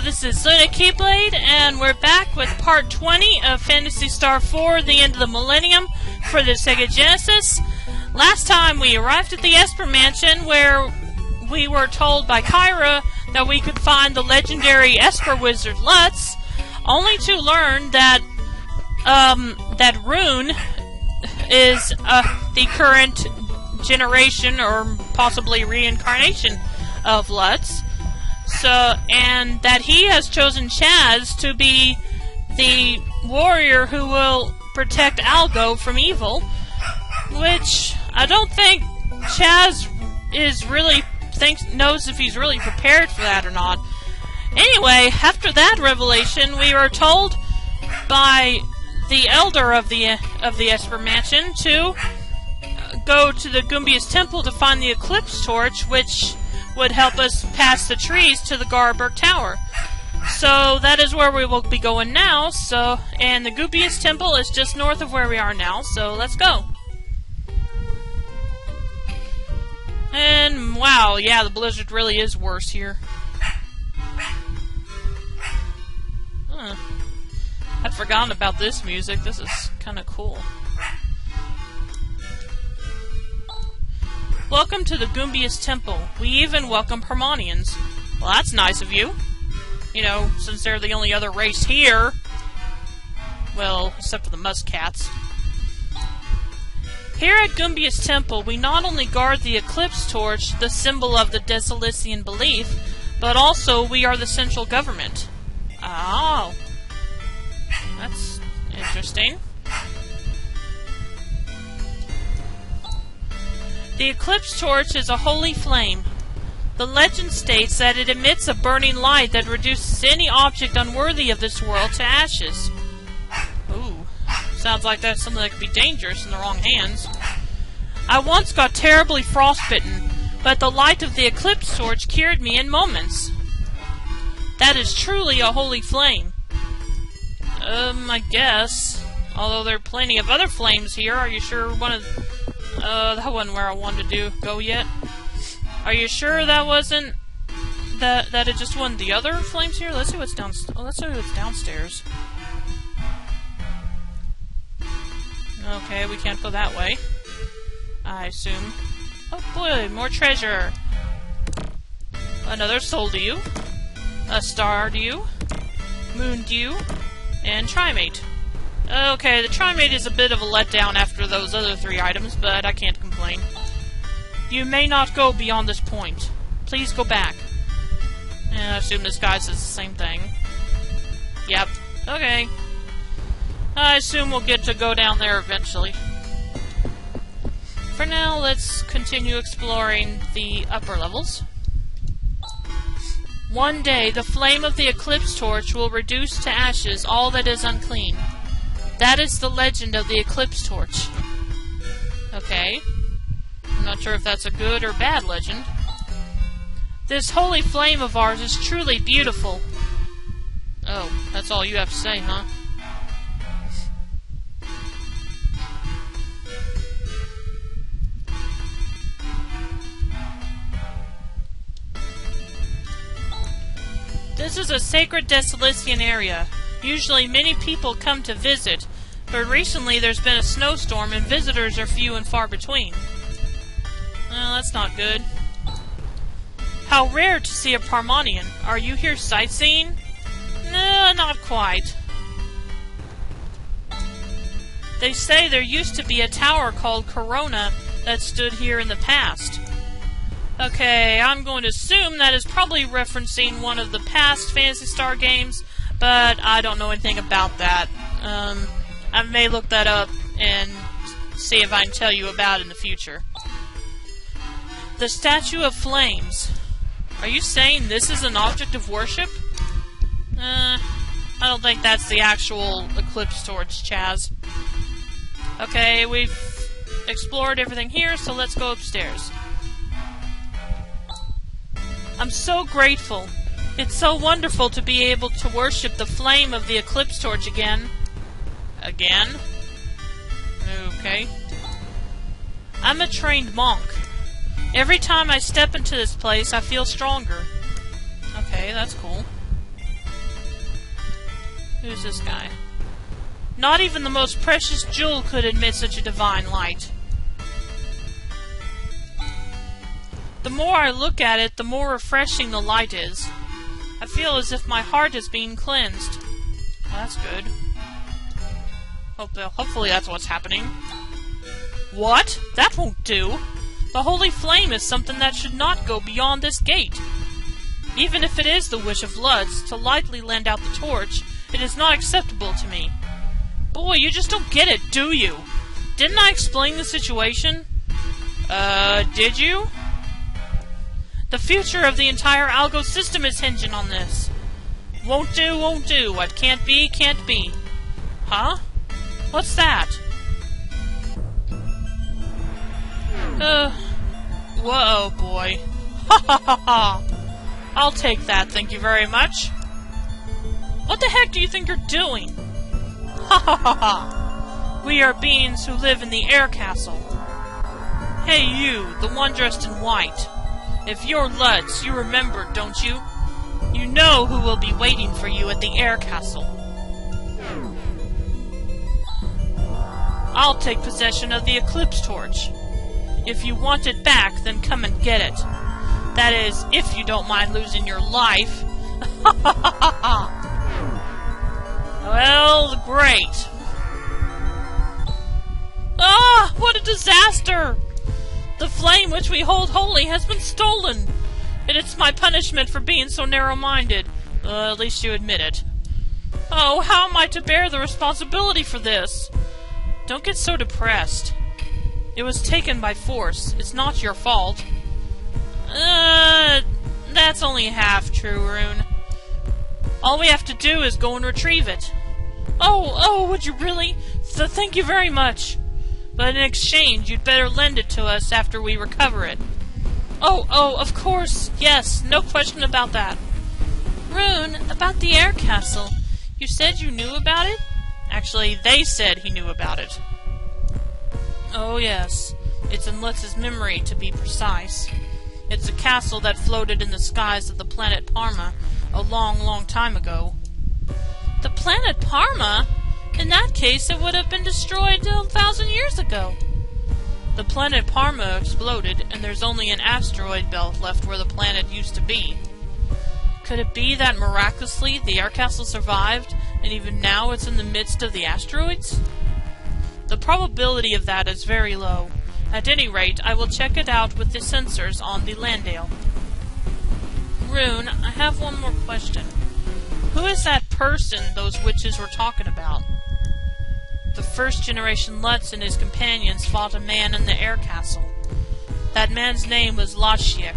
this is Luna Keyblade, and we're back with part 20 of Phantasy Star 4, The End of the Millennium, for the Sega Genesis. Last time we arrived at the Esper Mansion, where we were told by Kyra that we could find the legendary Esper Wizard Lutz, only to learn that, that Rune is, the current generation, or possibly reincarnation, of Lutz. So, and that he has chosen Chaz to be the warrior who will protect Algo from evil, which I don't think Chaz is really knows if he's really prepared for that or not. Anyway, after that revelation, we were told by the elder of the Esper Mansion to go to the Gumbious Temple to find the Eclipse Torch, which would help us pass the trees to the Garberg Tower. So that is where we will be going now. So, and the Gumbious Temple is just north of where we are now. So let's go. And wow, yeah, the blizzard really is worse here. I'd forgotten about this music. This is kind of cool. Welcome to the Gumbious Temple. We even welcome Harmonians. Well, that's nice of you. You know, since they're the only other race here. Well, except for the Muscats. Here at Gumbious Temple, we not only guard the Eclipse Torch, the symbol of the Desilician belief, but also we are the central government. Oh. That's interesting. The Eclipse Torch is a holy flame. The legend states that it emits a burning light that reduces any object unworthy of this world to ashes. Ooh, sounds like that's something that could be dangerous in the wrong hands. I once got terribly frostbitten, but the light of the Eclipse Torch cured me in moments. That is truly a holy flame. I guess. Although there are plenty of other flames here, are you sure one of... that wasn't where I wanted to go yet. Are you sure that wasn't... that it just wasn't the other flames here? Let's see what's downstairs. Oh, let's see what's downstairs. Okay, we can't go that way, I assume. Oh boy, more treasure! Another soul dew, a star dew, moon dew, and trimate. Okay, the trimate is a bit of a letdown after those other three items, but I can't complain. You may not go beyond this point. Please go back. And I assume this guy says the same thing. Yep. Okay. I assume we'll get to go down there eventually. For now, let's continue exploring the upper levels. One day, the flame of the Eclipse Torch will reduce to ashes all that is unclean. That is the legend of the Eclipse Torch. Okay. I'm not sure if that's a good or bad legend. This holy flame of ours is truly beautiful. Oh, that's all you have to say, huh? This is a sacred Desilician area. Usually many people come to visit, but recently there's been a snowstorm and visitors are few and far between. Well, that's not good. How rare to see a Parmonian. Are you here sightseeing? No, not quite. They say there used to be a tower called Corona that stood here in the past. Okay, I'm going to assume that is probably referencing one of the past Phantasy Star games, but I don't know anything about that. I may look that up and see if I can tell you about it in the future. The Statue of Flames. Are you saying this is an object of worship? I don't think that's the actual Eclipse Torch, Chaz. Okay, we've explored everything here, so let's go upstairs. I'm so grateful. It's so wonderful to be able to worship the flame of the Eclipse Torch again. Again? Okay. I'm a trained monk. Every time I step into this place, I feel stronger. Okay, that's cool. Who's this guy? Not even the most precious jewel could emit such a divine light. The more I look at it, the more refreshing the light is. I feel as if my heart is being cleansed. Well, that's good. Hopefully that's what's happening. What? That won't do! The holy flame is something that should not go beyond this gate. Even if it is the wish of Lutz to lightly lend out the torch, it is not acceptable to me. Boy, you just don't get it, do you? Didn't I explain the situation? Did you? The future of the entire Algo system is hinging on this. Won't do, won't do. What can't be, can't be. Huh? What's that? Whoa, boy. Ha ha ha ha! I'll take that, thank you very much. What the heck do you think you're doing? Ha ha ha ha! We are beings who live in the air castle. Hey you, the one dressed in white. If you're Lutz, you remember, don't you? You know who will be waiting for you at the air castle. I'll take possession of the Eclipse Torch. If you want it back, then come and get it. That is, if you don't mind losing your life. Well, great. Ah, what a disaster! The flame which we hold holy has been stolen, and it's my punishment for being so narrow-minded. At least you admit it. Oh, how am I to bear the responsibility for this? Don't get so depressed. It was taken by force. It's not your fault. That's only half true, Rune. All we have to do is go and retrieve it. Oh, would you really? Thank you very much. But in exchange, you'd better lend it to us after we recover it. Oh, of course. Yes, no question about that. Rune, about the air castle. You said you knew about it? Actually, they said he knew about it. Oh, yes. It's in Lutz's memory, to be precise. It's a castle that floated in the skies of the planet Parma a long, long time ago. The planet Parma? In that case, it would have been destroyed 1,000 years ago. The planet Parma exploded, and there's only an asteroid belt left where the planet used to be. Could it be that miraculously the air castle survived, and even now it's in the midst of the asteroids? The probability of that is very low. At any rate, I will check it out with the sensors on the Landale. Rune, I have one more question. Who is that person those witches were talking about? The first-generation Lutz and his companions fought a man in the air castle. That man's name was Lashiek.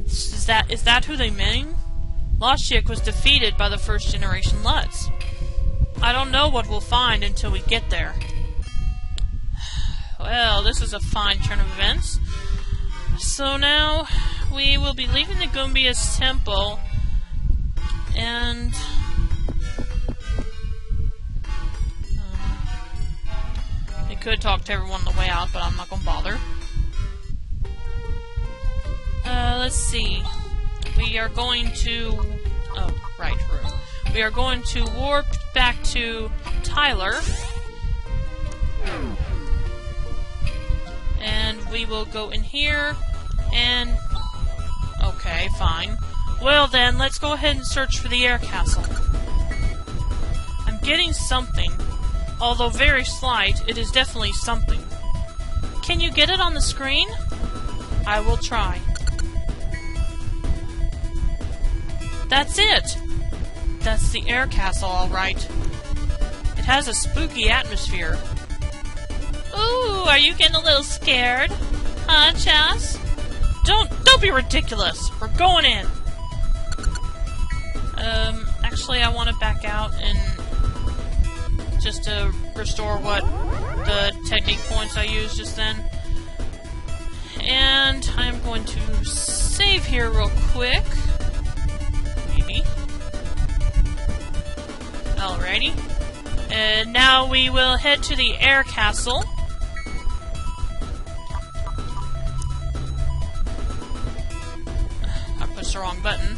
Is that who they mean? Lashiek was defeated by the first-generation Lutz. I don't know what we'll find until we get there. Well, this is a fine turn of events. So now, we will be leaving the Gumbious temple, and I could talk to everyone on the way out, but I'm not gonna bother. Let's see. We are going to... Oh, right, room. We are going to warp back to Tyler. And we will go in here, and... Okay, fine. Well then, let's go ahead and search for the air castle. I'm getting something. Although very slight, it is definitely something. Can you get it on the screen? I will try. That's it! That's the air castle, alright. It has a spooky atmosphere. Ooh, are you getting a little scared? Huh, Chas? Don't be ridiculous! We're going in! Actually, I want to back out and just to restore what the technique points I used just then. And I'm going to save here real quick. Maybe. Alrighty. And now we will head to the air castle. I pushed the wrong button.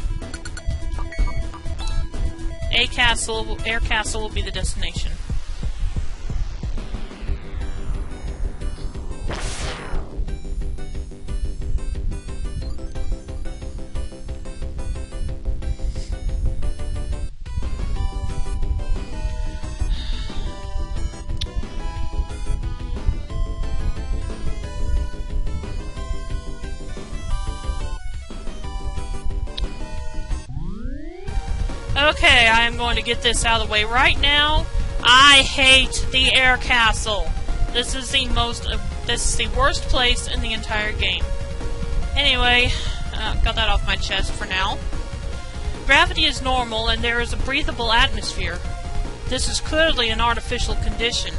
air castle will be the destination. Okay, I am going to get this out of the way right now. I hate the air castle. This is the worst place in the entire game. Anyway, got that off my chest for now. Gravity is normal and there is a breathable atmosphere. This is clearly an artificial condition.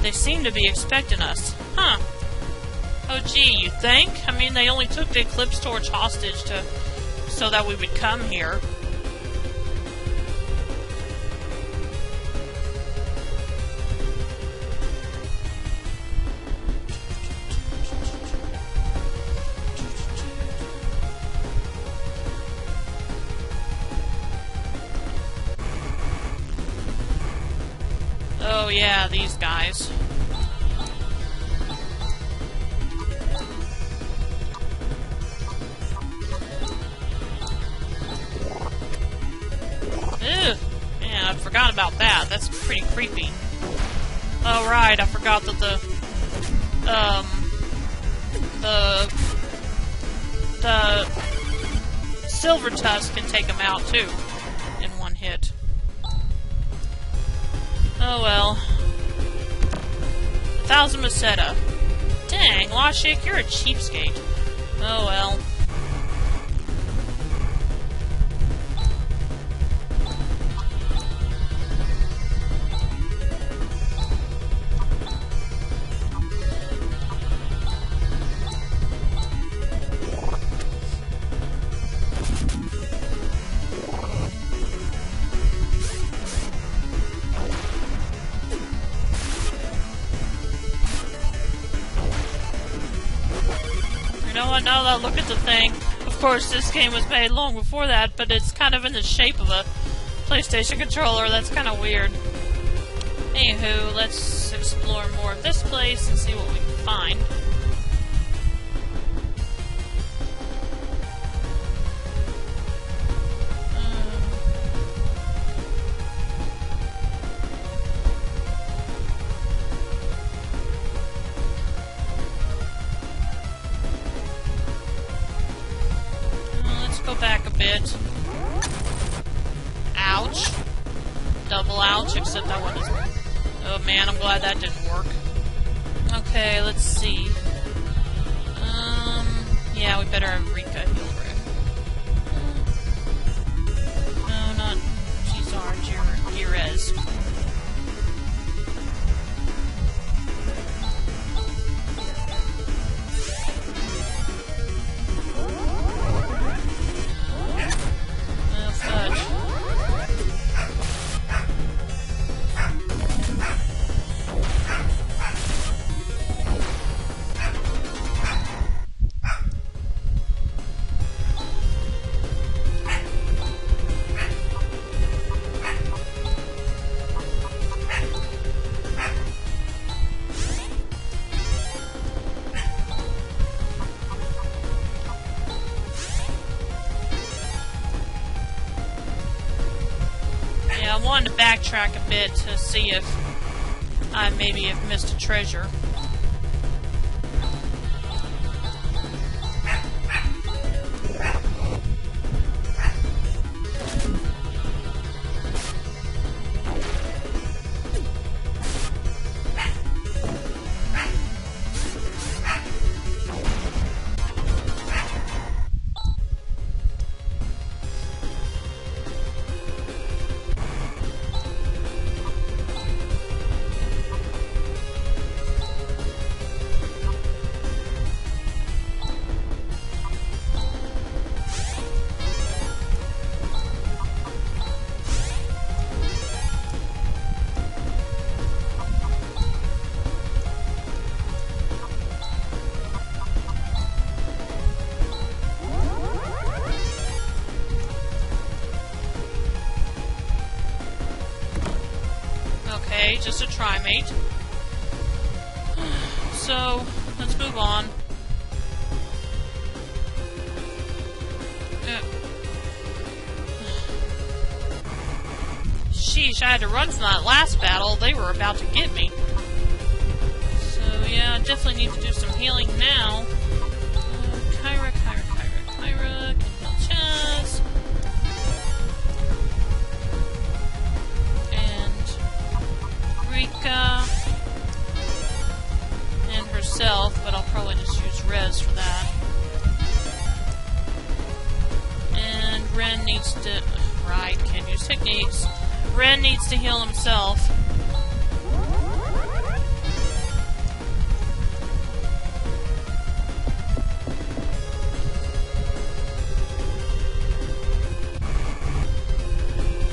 They seem to be expecting us. Huh. Oh gee, you think? I mean, they only took the Eclipse Torch hostage so that we would come here. Oh yeah, these guys. Ew. Yeah, I forgot about that. That's pretty creepy. Oh right, I forgot that the Silver Tusk can take them out too in one hit. Oh well. 1,000 Meseta. Dang, Loshik, you're a cheapskate. Oh well. You know what, now that I look at the thing, of course this game was made long before that, but it's kind of in the shape of a PlayStation controller. That's kind of weird. Anywho, let's explore more of this place and see what we can find. Go back a bit. Ouch. Double ouch, except that one isn't. Oh man, I'm glad that didn't work. Okay, let's see. Yeah, we better have Rika heal her. No, not Gizar, Girez. I wanted to backtrack a bit to see if I maybe have missed a treasure. Okay, just a trimate. So, let's move on. Sheesh, I had to run from that last battle. They were about to get me. So, yeah, definitely need to do some healing now. Kyra, can heal Chaz. And Rika. And herself, but I'll probably just use Rez for that. And Ren needs to... Right, can't use techniques. Ren needs to heal himself.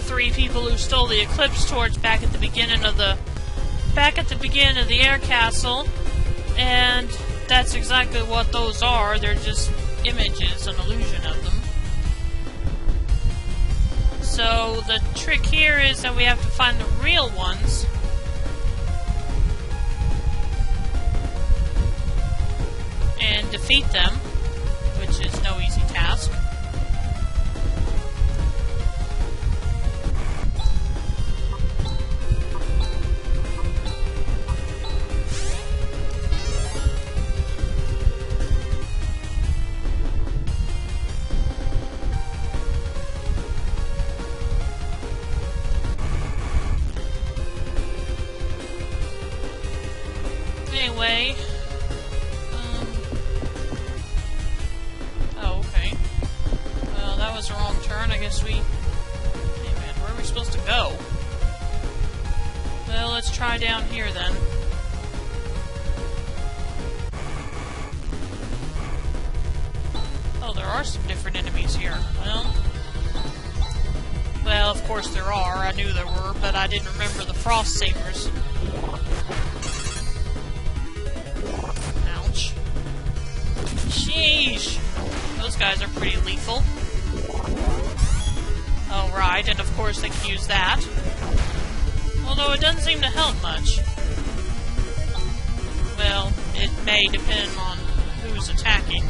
Three people who stole the Eclipse Torch back at the beginning of the air castle, and that's exactly what those are. They're just images, an illusion of them. So the trick here is that we have to find the real ones. And defeat them, which is no easy task. Anyway, oh, okay. Well, that was the wrong turn. I guess we... Hey, man, where are we supposed to go? Well, let's try down here, then. Oh, there are some different enemies here. Well, of course there are. I knew there were, but I didn't remember the Frost Sabers. Sheesh! Those guys are pretty lethal. Oh, right, and of course they can use that. Although it doesn't seem to help much. Well, it may depend on who's attacking.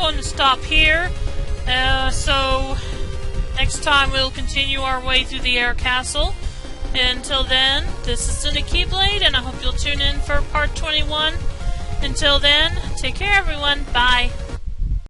To stop here. So next time we'll continue our way through the air castle. Until then, this is the Keyblade, and I hope you'll tune in for part 21. Until then, take care everyone. Bye.